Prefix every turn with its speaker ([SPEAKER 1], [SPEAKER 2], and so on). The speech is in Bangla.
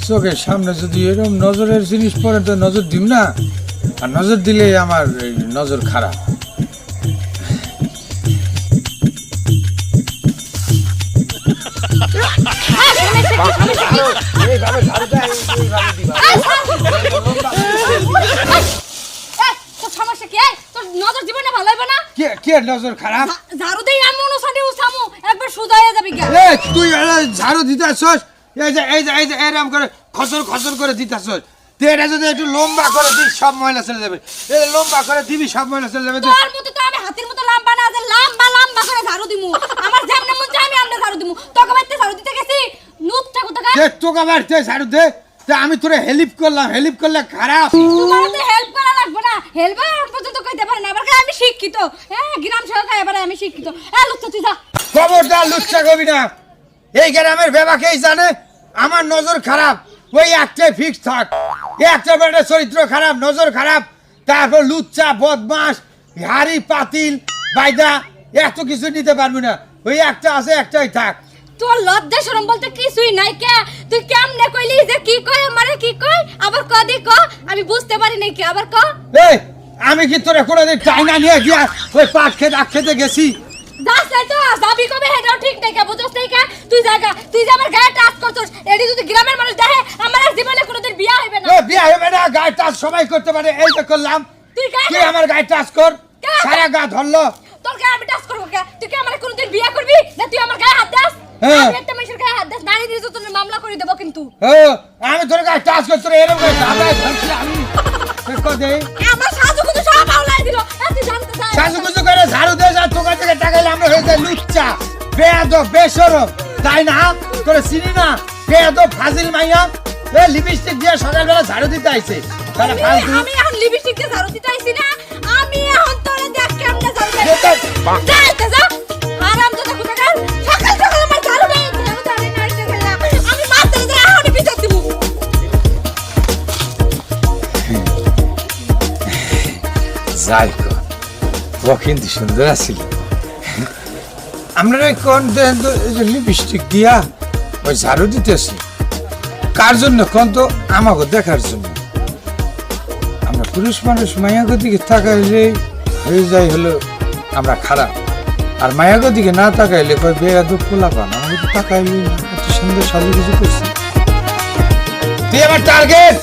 [SPEAKER 1] চোখের সামনে যদি এরকম নজরের জিনিস পড়ে তো নজর দিম না, আর নজর দিলে আমার নজর খারাপ। নজর খারাপ তুই ঝাড়ু দিতে আসছস, এরকম করে খসর খসর করে দিতে আসছস। এটা যদি একটু লম্বা করে দিস সব ময়লা চলে যাবে, লম্বা করে দিবি সব ময়লা চলে যাবে।
[SPEAKER 2] তোর মতো তো আমি হাতির মতো লম্বা না, যে লম্বা লম্বা করে ঝাড়ু দিমু। আমার যেমন মন চাই আমি আমনে ঝাড়ু দিমু। তোকে বাইতে ঝাড়ু দিতে গেছি নুতটা কোথাকা।
[SPEAKER 1] দে তোকে বাইতে ঝাড়ু দে, আমি তোরে হেল্প করলাম, হেল্প করলে খারাপ।
[SPEAKER 2] তোমার তো হেল্প করা লাগবে না, হেল্প পর্যন্ত কইতে পারে না। আবার আমি শিক্ষিত, গ্রাম শহরে এবারে আমি শিক্ষিত। লুচ্চা তুই যা,
[SPEAKER 1] খবরদার লুচ্চা কবি না। এই গ্রামের বেবাকেই জানে আমার নজর খারাপ, ওই একটাই ফিক্স থাক। একটা বেটা চরিত্র খারাপ, নজর খারাপ, তারপর লুচ্চা বদমাস হাড়ি পাতিল বাইদা এত কিছু নিতে পারবি না। ওই একটা আছে, একটাই থাক।
[SPEAKER 2] তোর লজ্জা শরম বলতে কিছুই নাই কে? তুই কেমনে কইলি যে কি কয় আমারে কি কয়? আবার ক দি ক, আমি বুঝতে পারি নাই কি, আবার ক।
[SPEAKER 1] এই আমি কি তোরে কোনোদিন টাইনা নিয়ে গিয়া ওই পাট খেতে খেতে গেছি?
[SPEAKER 2] দাস নাই তো যাবি কবে হেডাও ঠিক নাই কে, বুঝছস নাই কে? তুই জায়গা তুই যে আমার গায়ে টাচ করছস, এডি যদি গ্রামের মানুষ দেখে আমার আর জীবনে কোনোদিন বিয়া হইবে না।
[SPEAKER 1] বিয়া হবে না, গায়ে টাচ সবাই করতে পারে, এই যে করলাম।
[SPEAKER 2] তুই গায়ে
[SPEAKER 1] তুই আমার গায়ে টাচ কর, সারা গা ধরলো।
[SPEAKER 2] তোর গায়ে আমি টাচ করব কে? তুই কি আমার কোনোদিন বিয়া করবি না? তুই আমার গায়ে হাত দাস, আমি একটা মানুষের গায়ে হাত দাস, নারী দিয়ে তোর মামলা করে দেব কিন্তু।
[SPEAKER 1] আমি তোর গায়ে টাচ করতে তোর এরকম করে দাঁড়ায় ধরছি আমি। দে
[SPEAKER 2] আমার সাজুগুজু সব আউলাই দিল। তুই জানতে চাস
[SPEAKER 1] সাজুগুজু করে ঝাড়ু দে, যা তোর থেকে টাকাইলে আমরা হয়ে যায় লুচ্চা বেয়াদব বেশরম, তাই না? তোরে চিনি না, বেয়াদব ফাজিল মাইয়া। লিপস্টিক দিয়ে সকালবেলা ঝাড়ু দিতে আইছে।
[SPEAKER 2] আমি এখন লিপস্টিক দিয়ে ঝাড়ু দিতে আইছি না, আমি এখন তোরে দেখ কেমনে ঝাড়ু দিই। যাইতে যা হারাম তো দেখো না, সকাল সকাল আমার ঝাড়ু দেই, ঝাড়ু দাঁড়িয়ে নাইতে গেলাম আমি মারতে যা এখন বিচার দিব।
[SPEAKER 1] যাই কর, ও কিন্তু সুন্দর আছিল। আমরা কোন লিপস্টিক দিয়া ওই ঝাড়ু দিতেছি কার জন্য? কোন তো আমাকে দেখার জন্য। আমরা পুরুষ মানুষ মায়াগো দিকে তাকাইলে হয়ে যাই হলো আমরা খারাপ, আর মায়াগো দিকে না তাকাইলে কয় বেয়াদব পোলা পান। আমাকে তো তাকাইলে এত সুন্দর সাজু কিছু করছি। তুই আমার টার্গেট।